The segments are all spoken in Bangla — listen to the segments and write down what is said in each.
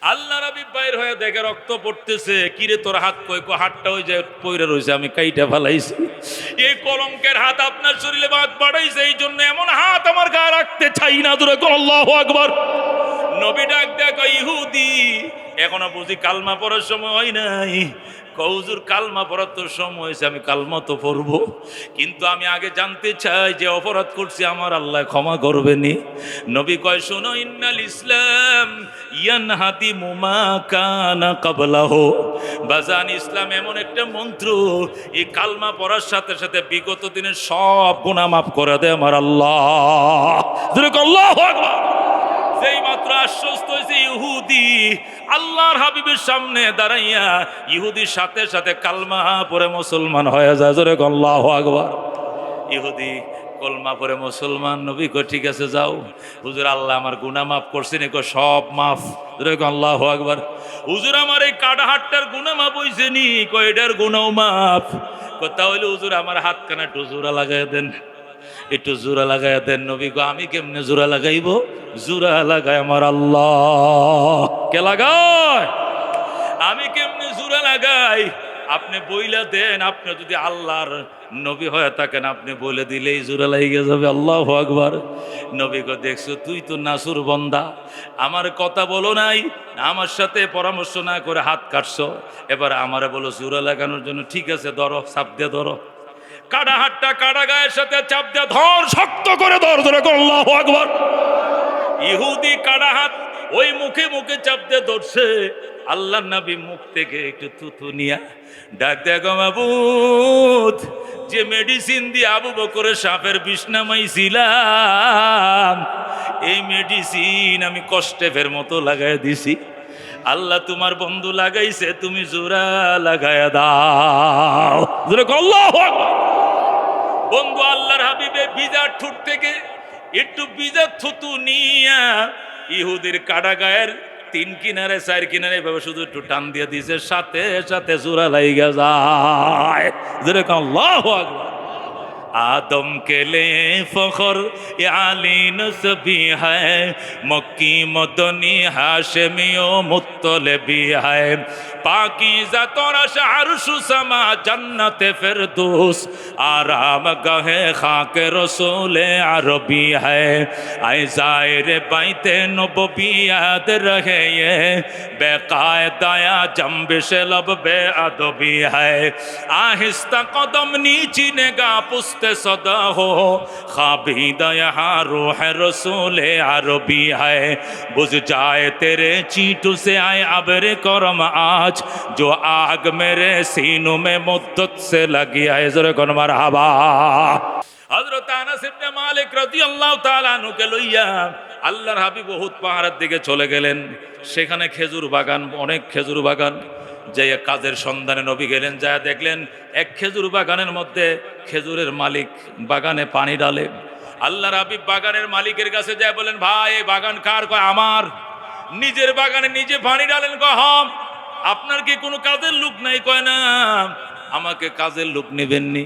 আল্লাহ রাবি বাইর হয়ে দেখে রক্ত পড়তেছে, কিরে তোর হাত কই? হাতটা ওই যে পইরা রয়েছে, আমি কাইটা ফেলাইছি। এই কলঙ্কের হাত আপনার শরীরে বাদ বাড়াইছে, এই জন্য এমন হাত আমার গায়ে রাখতে চাই না। দূরে কর আল্লাহু আকবার। নবী ডাক দেখো ইহুদি, এখনো বুঝি কালমা পড়ার সময় হয় নাই? হুজুর কালমা পড়ার তো সময় হয়েছে, আমি কালমা তো পড়বো, কিন্তু আমি আগে জানতে চাই যে অপরাধ করছি আমার আল্লাহ ক্ষমা করবেনি? নবী কয় শোনো, ইন্নাল ইসলাম ইয়ানহাদি মুমা কানা কাবলাহু। বাজান, ইসলাম এমন একটা মন্ত্র, এই কালমা পড়ার সাথে সাথে বিগত দিনের সব গুনাহ মাফ করে দেয় আমার আল্লাহ। আল্লাহু আকবার। যেই মাত্র আশ্বস্ত হয়েছে ইহুদি, আল্লাহর হাবিবের সামনে দাঁড়াইয়া ইহুদির সাথে সাথে কালমা পড়ে মুসলমান হয়ে যায়। জোরে আল্লাহু আকবার। ইহুদি কলমা পড়ে মুসলমান। নবী কয় ঠিক আছে যাও। হুজুর আল্লাহ আমার গুনাহ মাফ করছেন, সব মাফ। জোরে আল্লাহু আকবার। হুজুর আমার এই কাটা হাতটার গুনাহ মাফ হইছে নি? কয় এটার গুনাহ মাফ। কথা হইলো হুজুর আমার হাতখানা একটু জোড়া লাগাই দেন, একটু জোড়া লাগাই দেন। নবী গো আমি কেমনে জোড়া লাগাইব? জোড়া লাগায় আমার আল্লাহ। কে লাগায়? আমি কেমনে জোড়া লাগাই? আপনি বইলা দেন। আপনি যদি আল্লাহর নবী হয়ে থাকেন, আপনি বলে দিলেই জোড়া লাগিয়ে যাবে। আল্লাহু আকবার। নবী গো দেখছো তুই তো নাসুর বন্দা, আমার কথা বলো নাই, আমার সাথে পরামর্শ না করে হাত কাটছো, এবার আমারে বলো জোড়া লাগানোর জন্য। ঠিক আছে ধরো, চাপ দিয়ে ধরো। কাটা হাতটা কাটা গায়ের সাথে চাপ দিয়ে ধর, শক্ত করে ধর। ধরে আল্লাহু আকবার। ইহুদি কাটা হাত ওই মুখে মুখে চাপ দিয়ে ধরছে। আল্লাহ নবী মুখ থেকে একটু থুথু নিয়া ডাক দেখো মাবুদ, যে মেডিসিন দিয়ে আবু বকরের সাপের বিষ নামাইছিলাম, এই মেডিসিন আমি কষ্টে ফের মতো লাগাই দিছি। আল্লাহ তোমার বন্ধু লাগাইছে, তুমি জোড়া লাগায়া দাও। আল্লাহু আকবার। বন্ধু আল্লাহর হাবিবে বিজার ঠোঁট থেকে একটু বিজার থুতু নিয়া ইহুদির কাটা গায়ের 3 কিনারে 4 কিনারে এভাবে শুধু একটু টান দিয়ে দিয়েছে, সাথে সাথে জোড়া লাইগা যায়। যেরকম আল্লাহু আকবার। आदम के लिए फखर ये आली नस्बी है, मक्की मदनी हाशमी ओ मुत्तलबी है, पाकीज़ा तोरश अर्श समा जन्नत फिरदौस आराम गहे खाक रसूल अरबी है, आए ज़ाहिर बैते नबवी याद रहे ये बेकायदा जंबिश लब बेअदबी है, आहिस्ता कदम नीची निगाह पुस्त सदा हो खाबीदा यहाँ रूह रसूल अरबी है, बुझ जाए तेरे चींटू से आए अब्र करम आज, जो आग मेरे सीनों में मुद्दत से लगी है। ज़रा मरहबा। हज़रत अनस इब्ने मालिक রাদিয়াল্লাহু তাআলা আনহুকে লইয়া আল্লাহর হাবিব উহুদ পাহাড়ের দিকে চলে গেলেন। সেখানে খেজুর বাগান, অনেক খেজুর বাগান। যে কাজের সন্ধানে নবী গেলেন, যা দেখলেন এক খেজুর বাগানের মধ্যে খেজুরের মালিক বাগানে পানি ডালে। আল্লাহর হাবিব বাগানের মালিকের কাছে যায় বলেন, ভাই এই বাগান কার? কয় আমার। নিজের বাগানে নিজে পানি ডালেন? কয় হ্যাঁ। আপনার কি কোনো কাজের লোক নাই? কয় না, আমাকে কাজের লোক নেবেননি।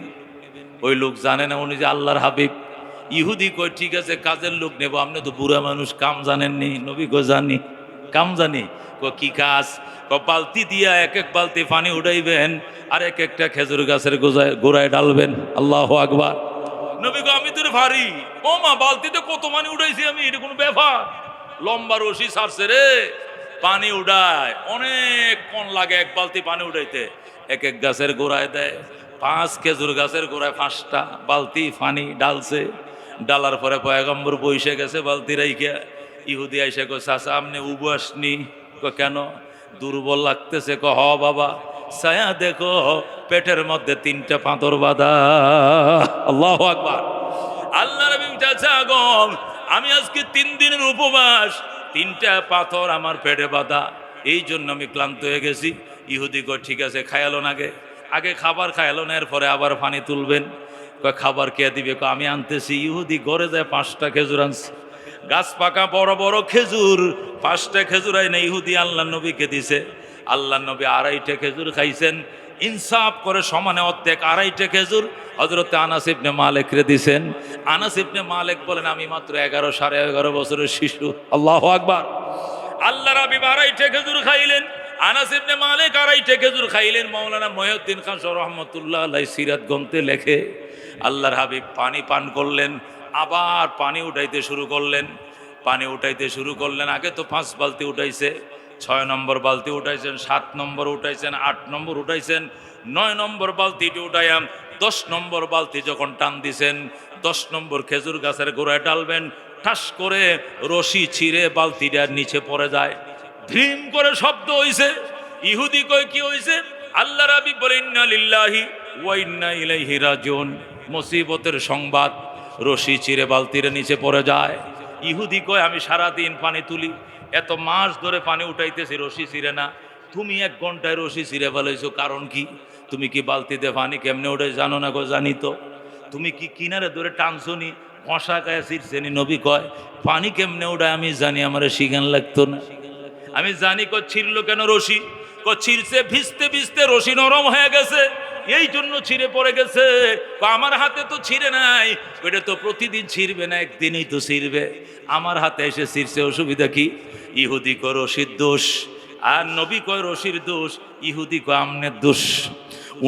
ওই লোক জানে না উনি যে আল্লাহর হাবিব। ইহুদি কয় ঠিক আছে কাজের লোক নেব, আপনি তো বুড়া মানুষ, কাম জানেননি? নবী কয় জানি, কাম জানি। কি কাজ? বালতি দিয়া এক এক বালতি পানি উঠাইবেন আর এক একটা খেজুর গাছের গোড়ায় ডালবেন। আল্লাহু আকবার। নবী কয় আমি তোর ভারী। ও মা, বালতিতে কত পানি উঠাইছি আমি, এটা কোনো ব্যাপার? লম্বা রশি ছাড়ছে রে, পানি উঠায় অনেক কোন লাগে এক বালতি পানি উঠাইতে। এক এক গাছের গোড়ায় দেয়, 5 খেজুর গাছের গোড়ায় 5টা বালতি পানি ডালছে। ডালার পরে পয়গম্বর বইসে গেছে বালতি রাইখা। ইহুদি আইসা কয় চাচা আপনি উবাসনি? কেন? দুর্বল লাগতেছে? হ বাবা, ছায়া দেখো পেটের মধ্যে 3টা পাথর বাঁধা। আল্লাহু আকবার। আল্লাহ নবী চাচা গো, আমি আজকে 3 দিনের উপবাস, 3টা পাথর আমার পেটে বাঁধা, এই জন্য আমি ক্লান্ত হয়ে গেছি। ইহুদি কয় ঠিক আছে খায়ালো না, আগে খাবার খায়ালো না, এরপরে আবার পানি তুলবেন। কয় খাবার কে দিবে? আমি আনতেছি। ইহুদি ঘরে যায় 5টা খেজুর আনছে, গাছ পাকা বড় বড় খেজুর। 5টা খেজুর আইনা ইহুদি আল্লাহ নবীকে দিছে। আল্লাহ নবী 2.5টা খেজুর খাইছেন। ইনসাফ করে সমানে অর্ধেক 2.5টা খেজুর হযরত আনাস ইবনে মালিক রে দিছেন। আনাস ইবনে মালিক বলেন আমি মাত্র 11 সাড়ে 11 বছরের শিশু। আল্লাহু আকবার। আল্লাহর হাবিব আড়াইটে খেজুর খাইলেন, আনাস ইবনে মালিক আড়াইটে খেজুর খাইলেন। মাওলানা মহিউদ্দিন খান রহমতুল্লাহ আলাইহি সিরাত গ্রন্থে লেখে আল্লাহর হাবিব পানি পান করলেন, আবার পানি উঠাইতে শুরু করলেন। পানি উঠাইতে শুরু করলেন, আগে তো 5 বালতি উঠাইছে, 6 নম্বর বালতি উঠাইছেন, 7 নম্বর উঠাইছেন, 8 নম্বর উঠাইছেন, 9 নম্বর বালতিটি উঠাইয়াম 10 নম্বর বালতি যখন টান দিছেন, 10 নম্বর খেজুর গাছের গোড়ায় ডালবেন, ঠাস করে রশি ছিঁড়ে বালতিটার নিচে পড়ে যায়, ধ্রিম করে শব্দ হইছে। ইহুদি কয় কি হইছে? আল্লাহর হাবিব বলেন ইন্না লিল্লাহি ওয়া ইন্না ইলাইহি রাজিউন, মুসিবতের সংবাদ, রশি ছিঁড়ে বালতির নিচে পড়ে যায়। ইহুদি কয় আমি সারাদিন পানি তুলি, এত মাস ধরে পানি উঠাইতেছি, রশি ছিঁড়ে না, তুমি 1 ঘন্টায় রশি ছিঁড়ে ফেলাইছো, কারণ কি? তুমি কি বালতিতে পানি কেমনে ওঠে জানো না? গো জানি তো। তুমি কি কিনারে ধরে টানছো নি, ঘষা গায়ে ছিঁড়ছেনি? নবী কয় পানি কেমনে ওঠায় আমি জানি, আমার শিখান লাগতো না। আমি জানি। ছিঁড়লো কেন রশি? ছিঁড়ছে ভিজতে ভিজতে রশি নরম হয়ে গেছে, এই জন্য ছিঁড়ে পড়ে গেছে। আমার হাতে তো ছিঁড়ে নাই, ওইটা তো প্রতিদিন ছিঁড়বে না, একদিনই তো ছিঁড়বে। আমার হাতে এসে ছিঁড়ছে, অসুবিধা কি? ইহুদি কয় রশির দোষ, আর নবী কয় রশির দোষ। ইহুদি কয় আমনের দোষ।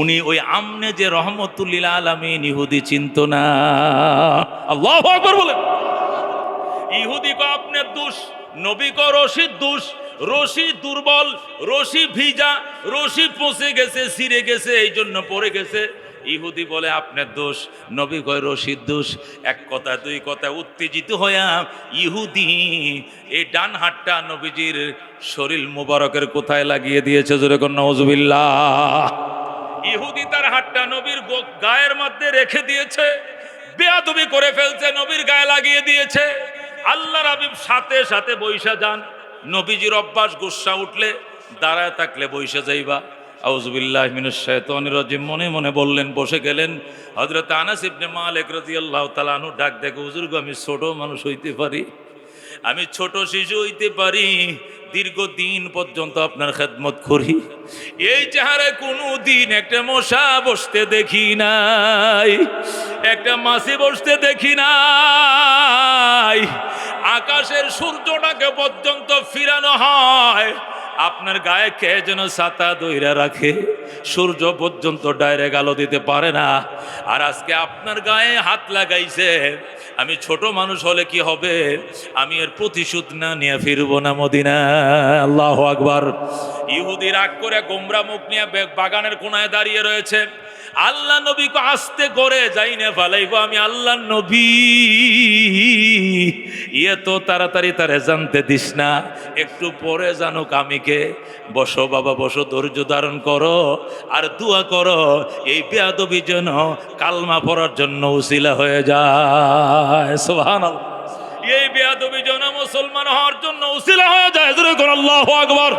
উনি ওই আমনে যে রহমতুল্লিল আলামিন, ইহুদি চিন্ত না। আল্লাহু আকবার বলেন। ইহুদি কয় আপনার দোষ, নবী কয় রশির দোষ। রশি দুর্বল, রশি ভিজা, রশি পচে গেছে, ছিঁড়ে গেছে, এই জন্য পড়ে গেছে। ইহুদি বলে আপনার দোষ, নবী কয় রশির দোষ। এক কথা দুই কথা উত্তেজিত হইয়া ইহুদি এই ডান হাতটা নবীজির শরীর মুবারকের কোথায় লাগিয়ে দিয়েছে, জোরে কোন নাউজুবিল্লাহ। ইহুদি তার হাতটা নবীর গায়ের মধ্যে রেখে দিয়েছে, বেয়াদবি করে ফেলছে, নবীর গায়ে লাগিয়ে দিয়েছে। আল্লাহর হাবিব সাথে সাথে বইসা যান। নবীজির অভ্যাস, গুসা উঠলে দাঁড়ায় থাকলে বইসা যাইবা। আউযুবিল্লাহি মিনাশ শাইতানির রাজিম মনে মনে বললেন, বসে গেলেন। হযরত আনাস ইবনে মালিক রাদিয়াল্লাহু তাআলা আনহু ডাক দেখে, হুজুর গো আমি ছোট মানুষ হইতে পারি, আমি ছোট শিশু হইতে পারি, দীর্ঘদিন পর্যন্ত আপনার খেদমত করি, এই চেহারায় কোনো দিন একটা মশা বসতে দেখি নাই, একটা মাছি বসতে দেখি নাই। আকাশের সূর্যটাকে পর্যন্ত ফিরানো হয়, আপনার গায়ে কে যেন ছাতা দইরা রাখে, সূর্য পর্যন্ত ডাইরেক্ট আলো দিতে পারে না। আর আজকে আপনার গায়ে হাত লাগাইছে, আমি ছোট মানুষ হলে কি হবে? আমি এর প্রতিশোধ না নিয়ে ফিরবো না মদিনা। আল্লাহু আকবার। ইহুদি রাগ করে গোমরা মুখ নিয়ে বাগানের কোনায় দাঁড়িয়ে রয়েছে। আল্লাহ নবীকে আস্তে করে যাই না ফালাইবো, আমি আল্লাহ নবী, ইয়ে তো তাড়াতাড়ি তারে জানতে দিস না, একটু পরে জানুক আমি কে। বসো বাবা বসো, ধৈর্য ধারণ করো আর দোয়া করো, এই বেয়াদবি যেন কালমা পড়ার জন্য উসিলা হয়ে যায়। সুবহানাল্লাহ। এই বেয়াদবি যেন মুসলমান হওয়ার জন্য উসিলা হয়ে যায়। জোরে কোন আল্লাহু আকবার।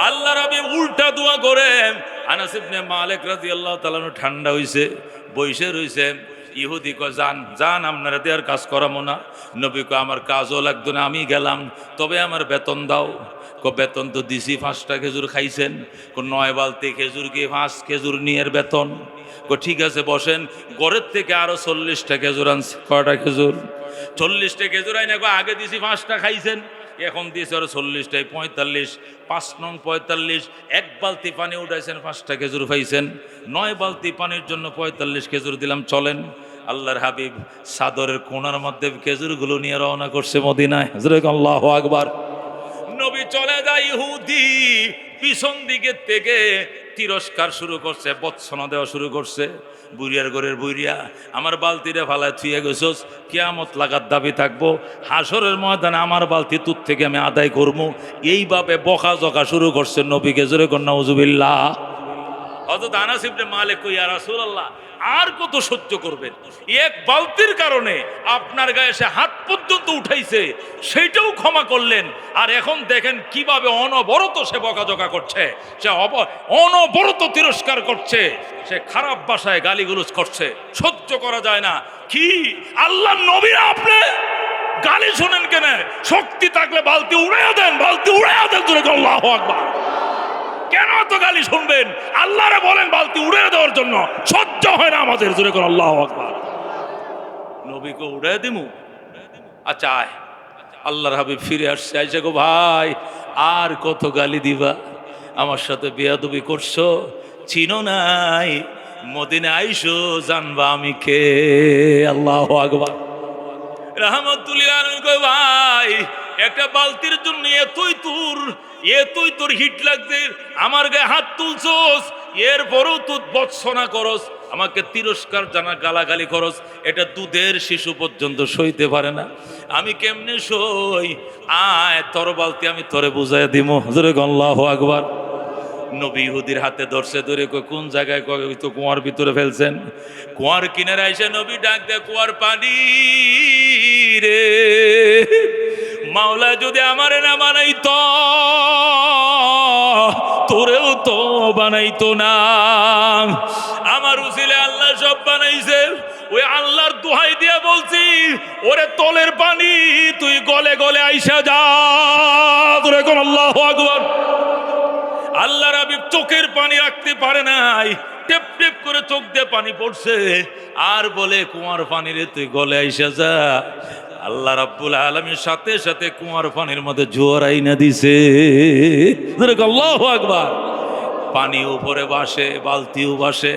আল্লাহ রাবি উল্টা দোয়া করে। আনাস ইবনে মালিক রাদিয়াল্লাহু তাআলা ঠান্ডা হইছে, বইসে রইছে। ইহুদি কয় যান যান, আপনারা দেওয়ার কাজ করামো না। নবী কয় আমার কাজও লাগতো না, আমি গেলাম, তবে আমার বেতন দাও। বেতন তো দিছি, 5টা খেজুর খাইছেন, 9 বালতি খেজুর কি 5 খেজুর নিয়ে বেতন। ঠিক আছে বসেন। ঘরের থেকে আরো 40টা খেজুর আনছে। কয়টা খেজুর? 40টা খেজুর আইনা আগে দিছি 5টা খাইছেন, এখন দিয়েছে আরো 40টায় 45, 5 নং 45, 1 বালতি পানি উঠাইছেন, 5টা খেজুর পাইছেন, 9 বালতি পানির জন্য 45 খেজুর দিলাম, চলেন। আল্লাহর হাবিব চাদরের কোণার মধ্যে খেজুরগুলো নিয়ে রওনা করছে মদিনায়। আল্লাহু আকবার। নবী চলে যায়, ইহুদি পিছন দিকের থেকে তিরস্কার শুরু করছে, বৎসনা দেওয়া শুরু করছে। বুড়িয়ার ঘরের বুড়িয়া, আমার বালতিরে ফালায় থুয়ে গেছোস, কিয়ামত লাগার দাবি থাকবো, হাসরের ময়দানে আমার বালতি তুর থেকে আমি আদায় করবো, এইভাবে বকা জকা শুরু করছে নবীকে। জোরে কর নাউজুবিল্লাহ। হযরত আনাস ইবনে মালিক কই, ইয়া রাসূলুল্লাহ আর কত সহ্য করবেন? এক বালতির কারণে আপনার গায়ে সে হাত পর্যন্ত উঠাইছে, সেইটাও ক্ষমা করলেন, আর এখন দেখেন কিভাবে অনবরত সে বকাঝকা করছে, সে অনবরত তিরস্কার করছে, সে খারাপ ভাষায় গালিগুলোজ করছে, সহ্য করা যায় না। কি আল্লাহর নবী আপনি গালি শোনেন কেন? শক্তি থাকলে বালতি উড়াইয়া দেন, বালতি উড়াইয়া দেন। জোরে আল্লাহু আকবার। কেন তো গালি শুনবেন? আল্লাহরে বলেন বালতি উড়িয়ে দেওয়ার জন্য, সহ্য হয় না আমাদের। জোরে করে আল্লাহু আকবার। নবীকে উড়িয়ে দিমু? আচ্ছা আয়, আল্লাহর হাবিব ফিরে আসছে, আইসা গো ভাই আর কত গালি দিবা, আমার সাথে বেয়াদবি করছো, চিনো নাই, মদিনা আইসো জানবা আমি কে। আল্লাহু আকবার। রাহমাতুল্লিল আলামিন কয় ভাই একটা বালতির জন্য এতই তোর হিট লাগছে, আমার গায়ে হাত তুলছস, এরপরও তুই বৎসনা করস, আমাকে তিরস্কার জানা গালাগালি করস, এটা দুধের শিশু পর্যন্ত সইতে পারে না, আমি কেমনে সই, আয় তোর বালতি আমি তোরে বুঝাই দিব। হুজুরে আল্লাহু আকবার। নবী ইহুদির হাতে ধরছে, ধরে কোন জায়গায়, তো কুয়ার ভিতরে ফেলছেন, কুয়ার কিনারে এসে নবী ডাক দেয়, কুয়ার পানি রে, মাওলা যদি আমারে না বানাইতো তোরেও তো বানাইতো না, আমার উসিলে আল্লাহ সব বানাইছে, ওই আল্লাহর দোহাই দিয়া বলছি, ওরে তলের পানি তুই গলে গলে আইসা যা, তোরে কোন আল্লাহু আকবার। আল্লাহর হাবিব চোখের পানি রাখতে পারে নাই, টেপ টেপ করে চোখ দিয়ে পানি পড়ছে, আর বলে কুয়ার পানি রে তুই গলে আইসা যা। আল্লাহ রাব্বুল আলামিন সাথে সাথে কুয়ার পানির মধ্যে জোয়ার আইনা দিছে। আল্লাহু আকবার। পানি উপরে বাসে, বালতিও বাসে,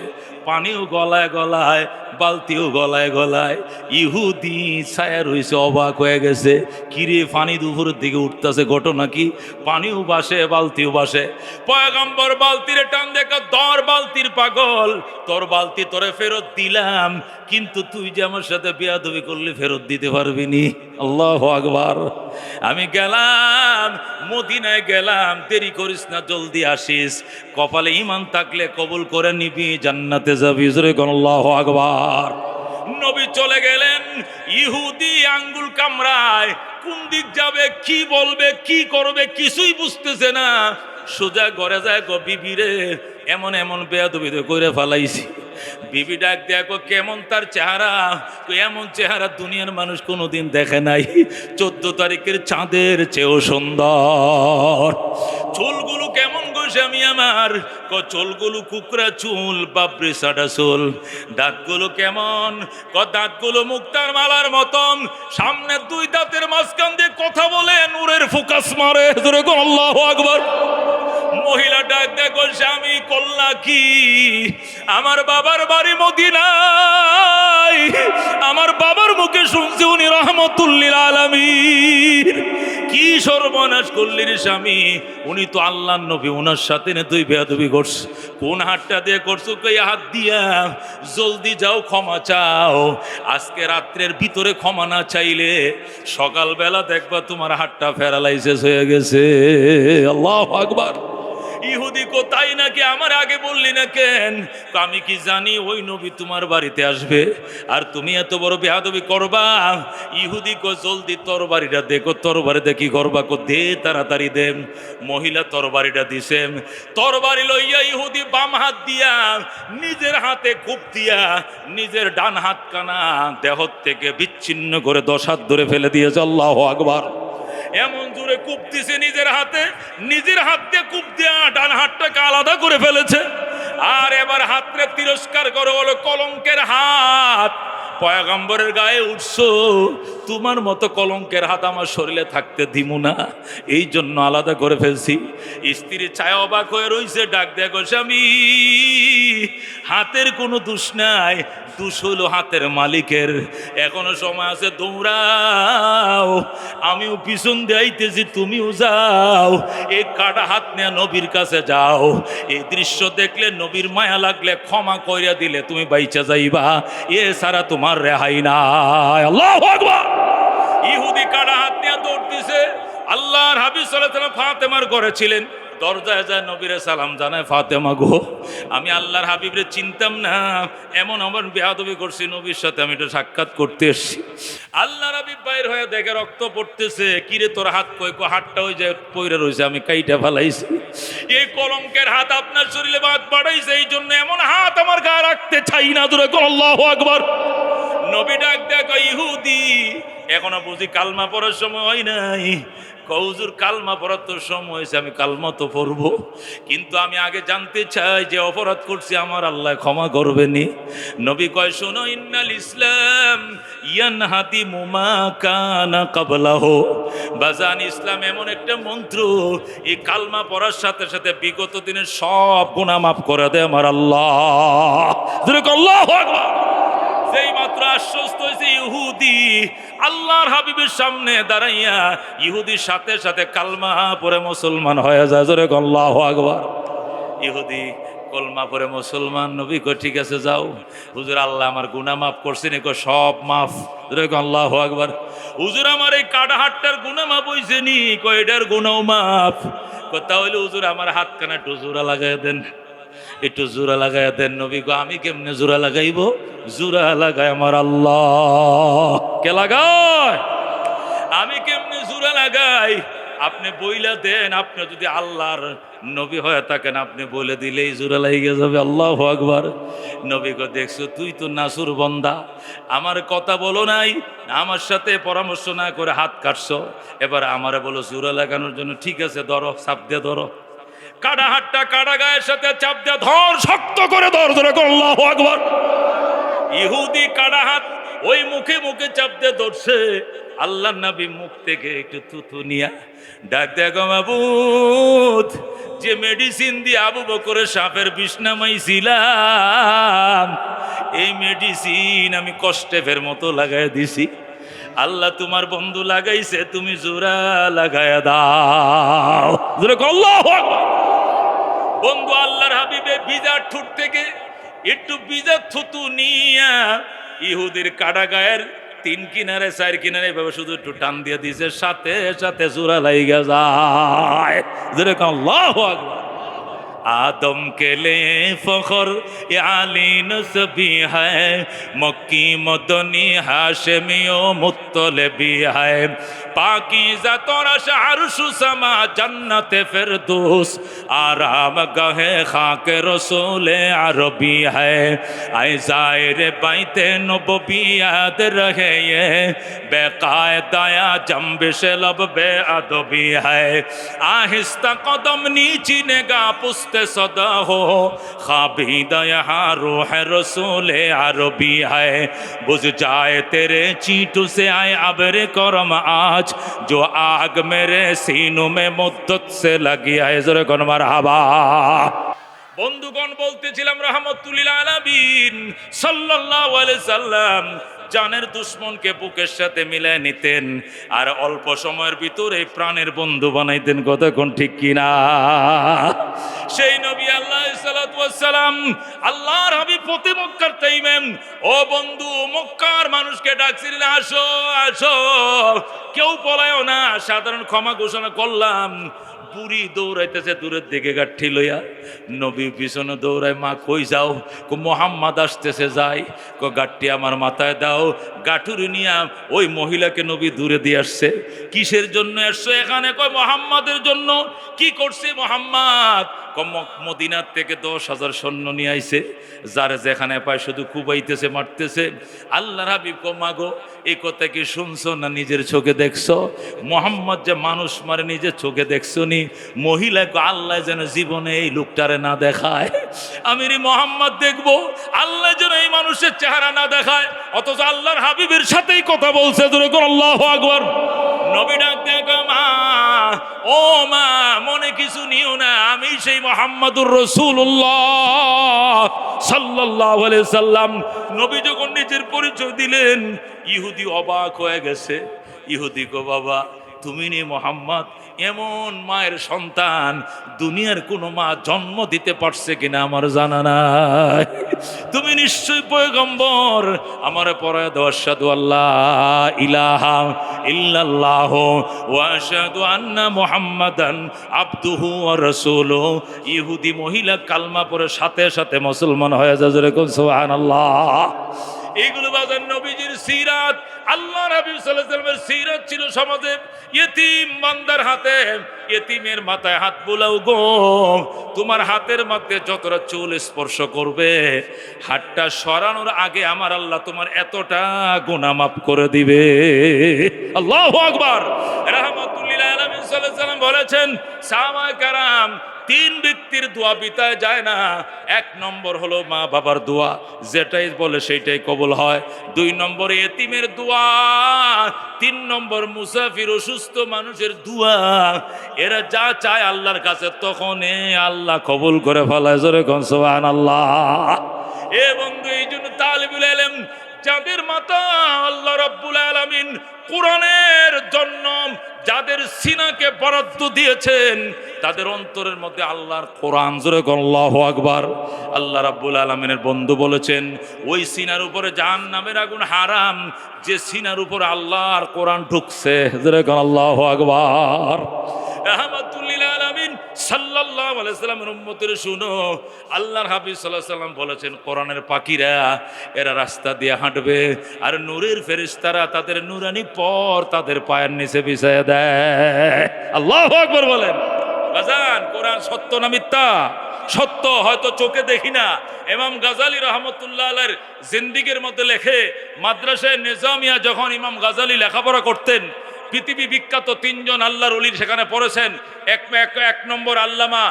পানিও গলায় গলায়, বালতিও গলায় গলায়। ইহুদি ছায়া রয়েছে, অবাক হয়ে গেছে, কিরে পানি দুপুরের দিকে উঠতেছে, ঘটনা কি? পানিও বাসে, বালতিও বাসে। পয়গম্বর বালতিরে টান দেখা, দর বালতির পাগল, তোর বালতি তোরে ফেরত দিলাম, কিন্তু তুই যে আমার সাথে বেয়াদবি করলি ফেরত দিতে পারবি নি। আল্লাহু আকবার। আমি গেলাম, মদিনায় গেলাম, দেরি করিস না, জলদি আসিস, কপালে ঈমান থাকলে কবুল করে নিবি, জান্নাতে যাবি। জোরে কোন আল্লাহু আকবার। নবী চলে গেলেন, ইহুদি আঙ্গুল কামড়ায়, কোন দিক যাবে, কি বলবে, কি করবে কিছুই বুঝতেছে না, সোজা ঘরে যায়, গো বিবি রে এমন এমন বেয়াদবি করে ফেলাইছি। বিবি ডাক দেখো কেমন তার চেহারা, এমন চেহারা দুনিয়ার মানুষ কোনোদিন দেখে নাই, 14 তারিখের চাঁদের চেয়েও সুন্দর। চুলগুলো কেমন গো স্বামী আমার, চুলগুলো কুকরা চুল, বাবরি সাটা চুল। দাঁতগুলো কেমন, দাঁতগুলো মুক্তার মালার মতন, সামনে 2 দাঁতের মাঝখান দিয়ে কথা বলে, নূরের ফোকাস মারে। জোরে গো আল্লাহু আকবার। মহিলা ডাক দেখো স্বামী কল্লা কি, আমার বাবার বাড়ি মদিনায়, আমার বাবার মুখে শুনছি উনি রহমতুল্লিল আলামিন। কি সর্বনাশ করলি রে স্বামী, উনি তো আল্লাহর নবী, ওনার সাথে না তুই বেয়াদবি করছ, কোন হাতটা দিয়ে করছো? কই হাত দিয়া। জলদি যাও ক্ষমা চাও, আজকে রাত্রের ভিতরে ক্ষমা না চাইলে সকালবেলা দেখবা তোমার হাতটা প্যারালাইসিস হয়ে গেছে। আল্লাহু আকবার। ইহুদি কো তাই নাকি, আমার আগে বললি না কেন? আমি কি জানি ওই নবী তোমার বাড়িতে আসবে আর তুমি এত বড় বেয়াদবি করবা। ইহুদি কো জলদি তরবারিটা দেখো, তরবারি দেখি করবা, কো দে তাড়াতাড়ি দে। মহিলা তরবারিটা দিছে, তরবারি লইয়া ইহুদি বাম হাত দিয়া নিজের হাতে খুব দিয়া নিজের ডান হাত কানা দেহ থেকে বিচ্ছিন্ন করে 10 হাত ধরে ফেলে দিয়েছে। আল্লাহু আকবার। এমন জোরে কূপ দিছে নিজের হাত দিয়ে কূপ দিয়া ডান হাতটাকে আলাদা করে ফেলেছে। আর এবার হাতরে তিরস্কার করে হলো কলঙ্কের হাত, পয়গম্বরের গায়ে উঠছো, তোমার মতো কলঙ্কের হাত আমার শরীরে থাকতে দিমু না, এই জন্য আলাদা করে ফেলছি। স্ত্রী ছায়া অবাক হয়ে রইছে, ডাক দেখো স্বামী, হাতের কোনো দোষ নাই, দোষ হলো হাতের মালিকের। এখনো সময় আছে, দৌড়াও, আমিও পিছন দিয়ে আইতেছি, তুমিও যাও, এই কাটা হাত নিয়ে নবীর কাছে যাও। এই দৃশ্য দেখলে নবীর মায়া লাগলে ক্ষমা কইরা দিলে তুমি বাইচা যাইবা, এ সারা তোমার রেহাই নাই। আল্লাহু আকবার। ইহুদি কাটা হাত নিয়ে দৌড় দিছে। আল্লাহর হাবিব সাল্লাল্লাহু আলাইহি ওয়াসাল্লাম ফাতেমার ঘরে ছিলেন, দরজায় যায় নবীরে সালাম জানায়, ফাতেমা গো, আমি আল্লাহর হাবিবরে চিনতাম না, এমন আমার বেয়াদবি করছি, নবীর সাথে আমি এটা সাক্ষাৎ করতে এসেছি। আল্লাহর হাবিব বাইর হয়ে দেখে রক্ত পড়তেছে, কিরে তোর হাত কই? হাতটা ওই যে পইরা রয়েছে, আমি কাইটা ফেলাইছি। এই কলঙ্কের হাত আপনার শরীরে বাদ বাড়াইছে, এই জন্য এমন হাত আমার গায়ে রাখতে চাই না। জোরে আল্লাহু আকবার। নবী ডাক দেখো, ইহুদি এখনো বুঝি কালমা পড়ার সময় হয় নাই। হুজুর কালমা পড়ার তো সময় হয়েছে, আমি কালমা তো পড়বো, কিন্তু আমি আগে জানতে চাই যে অপরাধ করছি আমার আল্লাহ ক্ষমা করবেনি। নবী কয় শোনো, ইন্নাল ইসলাম ইয়ানহাতি মুমা কানা কাবলাহু। বাজান, ইসলাম এমন একটা মন্ত্র, এই কালমা পড়ার সাথে সাথে বিগত দিনের সব গুনাহ মাফ করে দেয় আমার আল্লাহ। আল্লাহু আকবার। যেই মাত্র আশ্বস্ত হয়েছে ইহুদি আল্লাহর হাবিবের সামনে দাঁড়াইয়া, ইহুদির সাথে সাথে কালমা পড়ে মুসলমান হয়ে যায়। জোরে আল্লাহু আকবার। ইহুদি কলমা পড়ে মুসলমান। নবী কয় ঠিক আছে যাও। হুজুর আল্লাহ আমার গুনাহ মাফ করছেন, কয় সব মাফ। জোরে আল্লাহু আকবার। হুজুর আমার এই কাটাহাটটার গুনাহ মাফ হইছে নি? কয় এটার গুনাহও মাফ। কয় তাহলে হুজুর আমার হাতখানা একটু জোড়া লাগাই দেন, একটু জোড়া লাগাই দেন। নবী কয় আমি কেমনে জোড়া লাগাইব? জোড়া লাগায় আমার আল্লাহ। কে লাগায়? আমি কেমনে জোড়া লাগাই? আপনি বইলা দেন। আপনি যদি আল্লাহর নবী হয়ে থাকেন, আপনি বলে দিলেই জোড়া লাগিয়ে যাবে। আল্লাহু আকবার। নবী কয় দেখছো, তুই তো নাসুর বন্দা, আমার কথা বলো নাই, আমার সাথে পরামর্শ না করে হাত কাটছো, এবার আমারে বলো জোড়া লাগানোর জন্য। ঠিক আছে ধরো, চাপ দিয়ে ধরো। কাটা হাতটা কাটা গায়ের সাথে চাপ দিয়ে ধর, শক্ত করে ধর। জোরে আল্লাহু আকবার। ইহুদি কাটা হাত ওই মুখে মুখে চাপ দিয়ে ধরছে। আল্লাহ নবী মুখ থেকে একটু থুথু নিয়া ডাক দেখো, মাবুদ, যে মেডিসিন দিয়ে আবু বকরের সাপের বিষ নামাইছিলাম, এই মেডিসিন আমি কষ্টের মতো লাগাই দিছি। আল্লাহ তোমার বন্ধু লাগাইছে, তুমি জোড়া লাগায়া দাও। জোরে আল্লাহু আকবার। বন্ধু আল্লাহর হাবিবে বিজার ঠোঁট থেকে একটু বিজার থুতু নিয়া ইহুদির কাটা গায়ের 3 কিনারে 4 কিনারে এভাবে শুধু একটু টান দিয়ে দিছে, সাথে সাথে জোড়া লাইগা যায়। যেরকম আল্লাহু আকবার। आदम के लिए फखर ये आली नस्बी है, मक्की मदनी हाशमियो मुत्तलबी है, पाकीज़ा तोरश अर्श समा जन्नत फिरदौस आराम गहे खाक रसूल अरबी है, आए ज़ाहिर बैते नबवी याद रहे ये बेकायदा जंबिश लब बेअदबी है, आहिस्ता कदम नीचीनेगा पुस्ते सदा हो, खाबीदा यहाँ रूह रसूल अरबी है, बुझ जाए तेरे चींटू से आए अबरे करम आज, जो आग मेरे सीनों में मुद्दत से लगी है। ज़रा कौन मरहबा। বন্ধুগণ বলতেছিলাম রাহমাতুল্লিল আলামিন সাল্লাল্লাহু আলাইহি সাল্লাম জানের দুশ্মনকে বুকের সাথে মিলায় নিতেন, আর অল্প সময়ের ভিতরে প্রাণের বন্ধু বানাইতেন। কতক্ষণ ঠিক কিনা? সেই নবী আলাইহিস সালাতু ওয়াস সালাম আল্লাহর হাবিব প্রতি মক্কার টাইমে ও বন্ধু মক্কার মানুষকে ডাকছিলেন, আসো আসো, কেউ পলায়ও না, সাধারণ ক্ষমা ঘোষণা করলাম। বুড়ি দৌড়াইতেছে দূরের দিকে গাঠি লইয়া, নবী পিছনে দৌড়ায়, মা কই যাও? কো মোহাম্মদ আসতেছে, যাই। কো গাঠটি আমার মাথায় দাও। গাঠুরি নিয়া ওই মহিলাকে নবী দূরে দিয়ে আসছে। কিসের জন্য আসছো এখানে? কয় মোহাম্মদের জন্য। কি করছে মোহাম্মদ? মদিনার থেকে 10,000 সৈন্য নিয়ে আইছে, যারে যেখানে পায় শুধু কুবাইতেছে, মারতেছে। আল্লাহর হাবিব কো মাগো, এই কথা কি শুনছো না নিজের চোখে দেখছো? মোহাম্মদ যে মানুষ মারে নিজের চোখে দেখছো নি? মহিলাকে আল্লাহ যেন জীবনে এই লোকটারে না দেখায়, আমি মোহাম্মদ দেখবো, আল্লাহ যেন এই মানুষের চেহারা না দেখায়। অথচ আল্লাহর হাবিবের সাথেই কথা বলছে। আল্লাহু আকবার। নবী ডাক দেখো, মা ও মা, মনে কিছু নিও না, আমি সেই মুহাম্মাদুর রাসূলুল্লাহ সাল্লাল্লাহু আলাইহি সাল্লাম। নবী যখন নিজের পরিচয় দিলেন, ইহুদি অবাক হয়ে গেছে। ইহুদি কো বাবা, তুমি নি মোহাম্মদ? এমন মায়ের সন্তান দুনিয়ার কোনো মা জন্ম দিতে পারছে কিনা আমার জানা নাই। তুমি নিশ্চয়ই পয়গম্বর। আমারে পড়ায় দাও, আশহাদু আল্লাহ ইলাহা ইল্লাল্লাহ ওয়া আশহাদু আন্না মুহাম্মাদান আবদুহু ওয়া রাসূলুহু। ইহুদি মহিলা কালমা পড়ে সাথে সাথে মুসলমান হয়ে যায়। যেরকম সুবহানাল্লাহ। এইগুলো বাজার নবীজির সিরাত, আল্লাহ নবী সাল্লাল্লাহু আলাইহি ওয়াসাল্লামের সিরাত ছিল সমাজে ইতিম বান্দার হাতে, ইতিমের মাথায় হাত বুলাও গো, তোমার হাতের মধ্যে যতটা চুল স্পর্শ করবে হাতটা সরানোর আগে আমার আল্লাহ তোমার এতটা গুনাহ মাফ করে দিবে। আল্লাহু আকবার। রাহমাতুল লিল আলামিন সাল্লাল্লাহু আলাইহি ওয়াসাল্লাম বলেছেন, সাহাবায়ে কেরাম তিন ব্যক্তির দোয়া বিতায় যায় না। এক নম্বর হলো মা বাবার দোয়া, যেটাই বলে সেইটাই কবুল হয়। দুই নম্বরে এতিমের দোয়া, তিন নম্বর মুসাফির অসুস্থ মানুষের দোয়া। এরা যা চায় আল্লাহর কাছে তখন আল্লাহ কবুল করে ফেলায়। জোরে কোন সুবহানাল্লাহ। এ বন্ধু, এই জন্য তালিবুল ইলম যাদের মাতা আল্লাহ রাব্বুল আলামিন কোরআনের জন্য যাদের সিনাকে বরাদ্দ দিয়েছেন, তাদের অন্তরের মধ্যে আল্লাহর কোরআন। জোরে আল্লাহু আকবার। আল্লাহ রাব্বুল আলামিনের বন্ধু বলেছেন, ওই সিনার উপরে জাহান্নামের আগুন হারাম যে সিনার উপরে আল্লাহর কোরআন ঢুকছে। জোরে আল্লাহু আকবার। রাহমাতুল লিল আলামিন সাল্লাল্লাহু আলাইহি ওয়াসাল্লামের উম্মতের শুনো, আল্লাহর হাবিব সাল্লাল্লাহু আলাইহি ওয়াসাল্লাম বলেছেন, কোরআনের পাখিরা এরা রাস্তা দিয়ে হাঁটবে আর নূরের ফেরেশতারা তাদের নূরানি পর তাদের পায়ের নিচে বিছায়া দেয়। আল্লাহু আকবার বলেন। বাজান, কোরআন সত্য না মিথ্যা? সত্য, হয়তো চোখে দেখি না। ইমাম গাজালি রহমতুল্লাহ আলাইহির জিন্দেগীর মধ্যে লেখে, মাদ্রাসায়ে নিজামিয়া যখন ইমাম গাজালি লেখাপড়া করতেন, পৃথিবী বিখ্যাত তিনজন আল্লাহর ওলি সেখানে পড়েছেন। এক নম্বর আল্লামা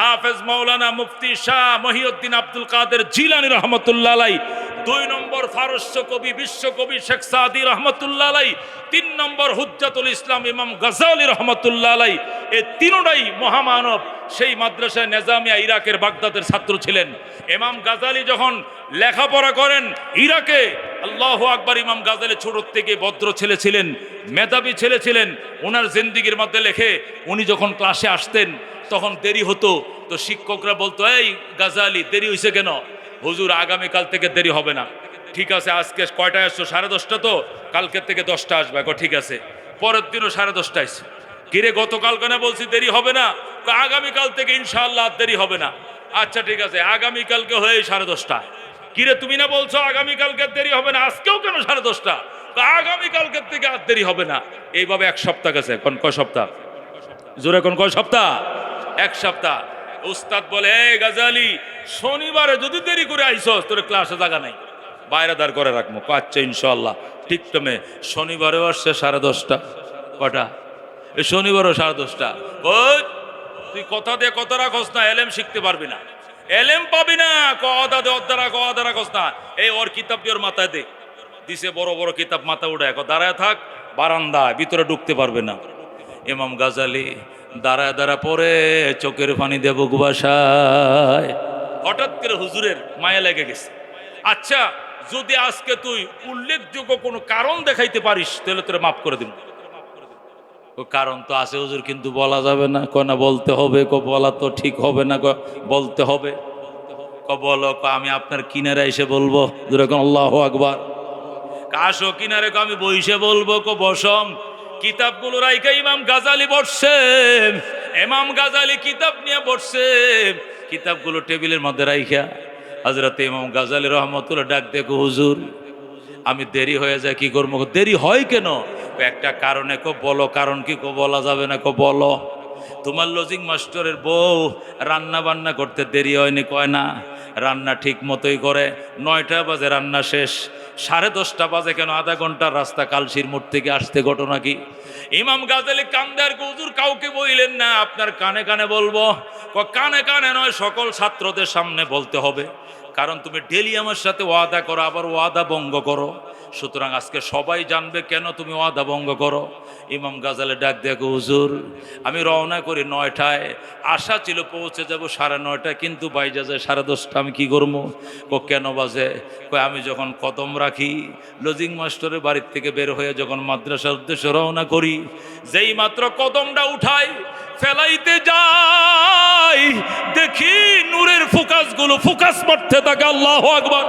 হাফেজ মাওলানা মুফতি শাহ মহিউদ্দিন আব্দুল কাদের জিলানী রহমতুল্লাহ আলাইহি। দুই নম্বর ফারস্য কবি বিশ্বকবি শেখ সাদি রহমতুল্লাহ আলাইহি। তিন নম্বর হুজ্জাতুল ইসলাম ইমাম গাজালি রহমতুল্লাহ আলাইহি। এই তিনটাই মহামানব সেই মাদ্রাসায়ে নিজামিয়া ইরাকের বাগদাদের ছাত্র ছিলেন। ইমাম গাজালি যখন লেখাপড়া করেন ইরাকে, আল্লাহু আকবার, ইমাম গাজালি ছোট থেকে ভদ্র ছেলে ছিলেন, মেধাবী ছেলে ছিলেন। ওনার জিন্দেগীর মধ্যে লেখে, উনি যখন ক্লাসে আসতেন তখন দেরি হতো, তো শিক্ষকরা বলতো, এই গাজালি দেরি হয়েছে কেন? হুজুর আগামীকাল থেকে দেরি হবে না। ঠিক আছে, আজকে কয়টায় আসছো? 10:30 তো, কালকের থেকে 10টা আসবে। ঠিক আছে। পরের দিনও 10:30 আসছে। কিরে গতকাল কেন বলছি দেরি হবে না? আগামীকাল থেকে ইনশাআল্লাহ দেরি হবে না। আচ্ছা ঠিক আছে, আগামীকালকে হয়ে 10:30। কিরে তুমি না বলছো আগামীকালকে দেরি হবে না, আজকেও কেন 10:30? আগামীকালকের থেকে আর দেরি হবে না। এইভাবে এক সপ্তাহ গেছে। কোন কয় সপ্তাহ? জোরে কোন কয় সপ্তাহ? এক সপ্তাহ। উস্তাদ বলে, এই গাজালি, শনিবারে যদি দেরি করে আইসস তোর ক্লাসে জায়গা নাই, বাইরে দাঁড় করে রাখবো। আচ্ছা ইনশাল্লাহ। ঠিক তুমি শনিবারেও আসছে 10:30। কটা? এই শনিবারও 10:30। ওই তুই কথা দিয়ে কথা রাখস না, এলেম শিখতে পারবি না, এলেম পাবি না। কথা দে অদ্দারা কথা রাখস না। এই ওর কিতাব দিয়ে ওর মাথায় দে। দিছে বড় বড় কিতাব, মাথা উঠায় দাঁড়ায় থাক বারান্দায়, ভিতরে ঢুকতে পারবে না। ইমাম গাজালি দাঁড়ায় দাঁড়া পরে চোখের পানি দিয়ে বুক বাসায়। হঠাৎ করে হুজুরের মায়া লেগে গেছে। আচ্ছা, যদি আজকে তুই উল্লেখযোগ্য কোনো কারণ দেখাইতে পারিস তাহলে তোরে মাফ করে দিব। কারণ তো আছে হুজুর, কিন্তু বলা যাবে না। না বলতে হবে। বলা তো ঠিক হবে না, বলতে হবে। বলো। আমি আপনার কিনারে এসে বলবো। যেরকম আল্লাহু আকবার। কাশো কিনারে আমি বইসে বলবো। বসম। কিতাবগুলো রাইখা ইমাম গাজালি বসছে। ইমাম গাজালি কিতাব নিয়ে বসছে। কিতাবগুলো টেবিলের মধ্যে রাইখা হযরত ইমাম গাজালি রহমতুল্লাহ ডাক দেখো, হুজুর আমি দেরি হয়ে যায়, কি করবো? দেরি হয় কেন? একটা কারণে। বলো। কারণ কি? বলা যাবে না। বলো। তোমার লজিং মাস্টারের বউ রান্না বান্না করতে দেরি হয়নি? কয় না, রান্না ঠিক মতোই করে। 9টা বাজে রান্না শেষ, 10:30 বাজে কেন? আধা ঘন্টার রাস্তা কালশির মোড় থেকে আসতে। ঘটনা কি? ইমাম গাজালি কান্দার হুজুর কাউকে বইলেন না, আপনার কানে কানে বলবো। কানে কানে নয়, সকল ছাত্রদের সামনে বলতে হবে। কারণ তুমি ডেলি আমার সাথে ওয়াদা করো, আবার ওয়াদা ভঙ্গ করো। সুতরাং আজকে সবাই জানবে কেন তুমি ওয়াদা ভঙ্গ করো। ইমাম গাজালি ডাক দেখো, হুজুর আমি রওনা করি 9টায়, আশা ছিল পৌঁছে যাব 9:30, কিন্তু বাইজা যায় 10:30। আমি কি করবো? কেন বাজে? আমি যখন কদম রাখি লজিং মাস্টারের বাড়ির থেকে বের হয়ে যখন মাদ্রাসার উদ্দেশ্যে রওনা করি, যেই মাত্র কদমটা উঠাই ফেলাইতে যাই, দেখি নূরের ফোকাসগুলো ফোকাস মারতে থাকে। আল্লাহু আকবার।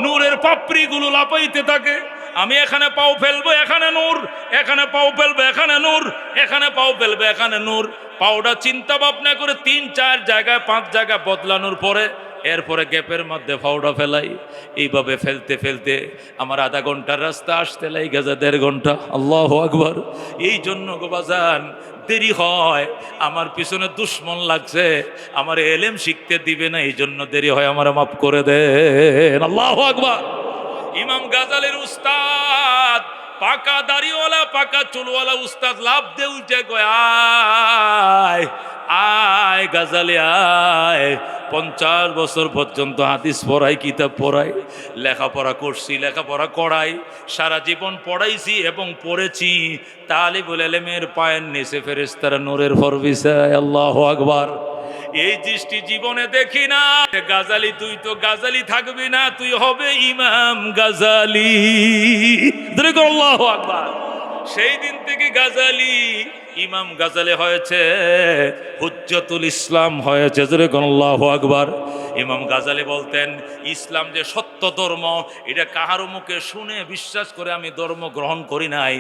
নূরের পাপড়িগুলো লাপাইতে থাকে। আমি এখানে পাও ফেলবো, এখানে নূর, এখানে পাও ফেলবো, এখানে নূর, এখানে পাও ফেলবো, এখানে নূর। পাওটা চিন্তা ভাবনা করে 3-4 জায়গায় 5 জায়গায় বদলানোর পরে এরপরে গ্যাপের মধ্যে ফাউডা ফেলাই, এইভাবে ফেলতে ফেলতে আমার আধা ঘন্টার রাস্তা আসতে লাই গেছে 1.5 ঘন্টা। আল্লাহু আকবার। এই জন্য গো বাজান দেরি হয়, আমার পিছনে দুশ্মন লাগছে, আমার এলেম শিখতে দিবে না, এই জন্য দেরি হয়, আমার মাফ করে দেন। আল্লাহু আকবার। ইমাম গাজালির উস্তাদ, পাকা দাড়িওয়ালা পাকা চুলওয়ালা উস্তাদ লাভ দে উঠে কয়, আয় আয় গাজালি আয়। 50 বছর পর্যন্ত হাদিস পড়াই, কিতাব পড়াই, লেখাপড়া করছি, লেখাপড়া করাই, সারা জীবন পড়াইছি এবং পড়েছি। তালিবুল ইলমের পায়ের নিচে ফেরেশতারা নূরের ফরবিছায়। আল্লাহু আকবার। এই দৃষ্টি জীবনে দেখি না। গাজালি, তুই তো গাজালি থাকবি না, তুই হবে ইমাম গাজালি। আল্লাহু আকবার। সেই দিন থেকে গাজালি ইমাম গাজালি হয়েছে, হুজ্জাতুল ইসলাম হয়েছে। আল্লাহু আকবার। ইমাম গাজালি বলতেন, ইসলাম যে সত্য ধর্ম, এটা কাহার মুখে শুনে বিশ্বাস করে আমি ধর্ম গ্রহণ করি নাই,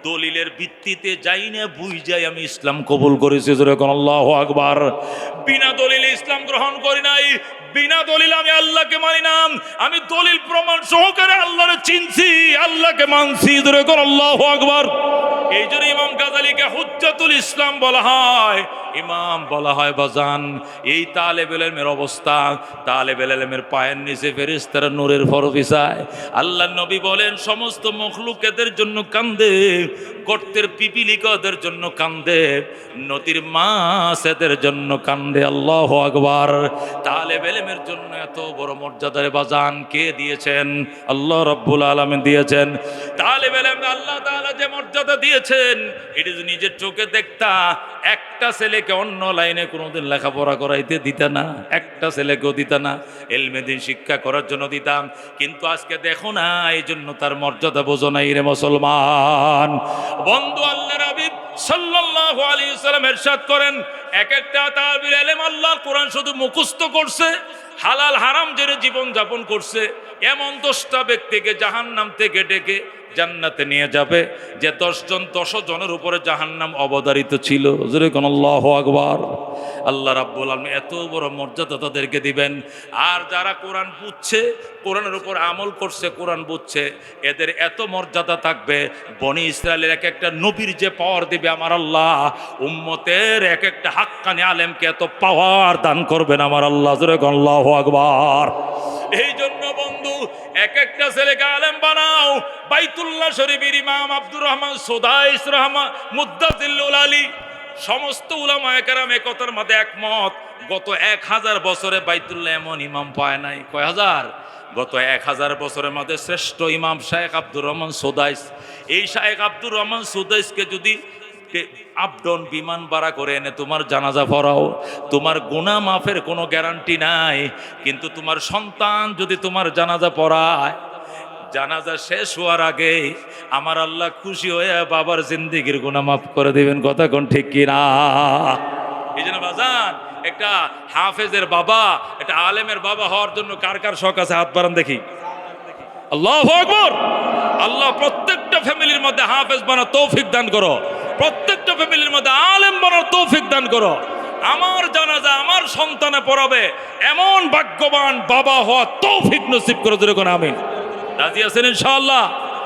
দলিলের ভিত্তিতে যাই না বুঝ যাই আমি ইসলাম কবুল করেছি। আল্লাহু আকবার। বিনা দলিলে ইসলাম গ্রহণ করি নাই, বিনা দলিল আমি আল্লাহকে মানি না, আমি দলিল প্রমাণ সহকারে আল্লাহরে চিনছি, আল্লাহকে মানছি। আল্লাহু আকবার। এই জন্য ইমাম গাজালিকে হুজ্জাতুল ইসলাম বলা হয়, ইমাম বলা হয়। বাজান, এই তালেবুল ইলমের অবস্থা, তালেবুল ইলমের পায়ের নিচে ফেরেশতারা নূরের ফরবিছায়। আল্লাহর নবী বলেন, সমস্ত মখলুকেদের জন্য কান্দে, গর্তের পিপিলিকাদের জন্য কান্দে, নদীর মাছ এদের জন্য কান্দে। আল্লাহু আকবার। তালেবুল ইলমের জন্য এত বড় মর্যাদার বাজান কে দিয়েছেন? আল্লাহ রাব্বুল আলামিন দিয়েছেন। তালেবুল ইলম আল্লাহ তাআলা যে মর্যাদা দিয়েছেন, এটা যদি নিজের চোখে দেখতা, একটা ছেলেকে অন্য লাইনে কোনোদিন লেখাপড়া করাইতে দিত না, একটা ছেলেকেও দিত না, ইলমে দ্বীন শিক্ষা করার জন্য দিতাম। কিন্তু আজকে দেখো না, এই জন্য তার মর্যাদা বোঝো নাই রে মুসলমান। বন্ধু, আল্লাহর হাবিব সাল্লাল্লাহু আলাইহি ওয়াসাল্লাম ইরশাদ করেন, এক একটা তালিবুল ইলম আল্লাহর কোরআন শুধু মুখস্থ করছে, হালাল হারাম জেনে জীবন যাপন করছে, এমন 10টা ব্যক্তিকে জাহান্নাম থেকে ডেকে জান্নাতে নিয়ে যাবে, যে 10 জন 10 জনের উপরে জাহান্নাম অবধারিত ছিল। যেরকম আল্লাহু আকবার। আল্লাহ রাব্বুল আলামিন এত বড় মর্যাদা তাদেরকে দিবেন। আর যারা কোরআন বুঝছে, কোরআনের উপর আমল করছে, কোরআন বুঝছে, এদের এত মর্যাদা থাকবে। বনি ইসরায়েলের এক একটা নবীর যে পাওয়ার দিবে আমার আল্লাহ, উম্মতের এক একটা হাক্কানি আলেমকে এত পাওয়ার দান করবেন আমার আল্লাহ। যেরকম আল্লাহু আকবার। এই জন্য বন্ধু, এক একটা ছেলেকে আলেম বানাও। বাইতুল্লাহ শরীফের ইমাম আব্দুর রহমান সুদাইস রহমান মুদ্দাজিল্লুল আলী, সমস্ত উলামায়ে কেরাম একতার মধ্যে একমত, গত 1000 বছরে বাইতুল্লাহ এমন ইমাম পায় নাই। কয় হাজার? গত 1000 বছরের মধ্যে শ্রেষ্ঠ ইমাম শায়েখ আব্দুর রহমান সুদাইস। এই শায়েখ আব্দুর রহমান সুদাইসকে যদি আপডাউন বিমান ভাড়া করে এনে তোমার জানাজা পড়াও, তোমার গুনাহ মাফের কোনো গ্যারান্টি নাই। কিন্তু তোমার সন্তান যদি তোমার জানাজা পড়ায়, জানাজা শেষ হওয়ার আগে আমার আল্লাহ খুশি হয়ে বাবার জিন্দেগির গুনাহ মাফ করে দিবেন। কথা কোন ঠিক কিনা? এই জন্য বাজান, একটা হাফেজের বাবা, একটা আলেমের বাবা হওয়ার জন্য কার কার শখ আছে? হাত বাড়ান দেখি। আল্লাহু আকবার। আল্লাহ প্রত্যেকটা ফ্যামিলির মধ্যে হাফেজ বানার তৌফিক দান করো, প্রত্যেকটা ফ্যামিলির মধ্যে আলেম বানার তৌফিক দান করো। আমার জানাজা আমার সন্তানে পড়াবে এমন ভাগ্যবান বাবা হওয়ার তৌফিক নসিব করো। যেরকম আমিন। রাজি আছেন ইনশাআল্লাহ?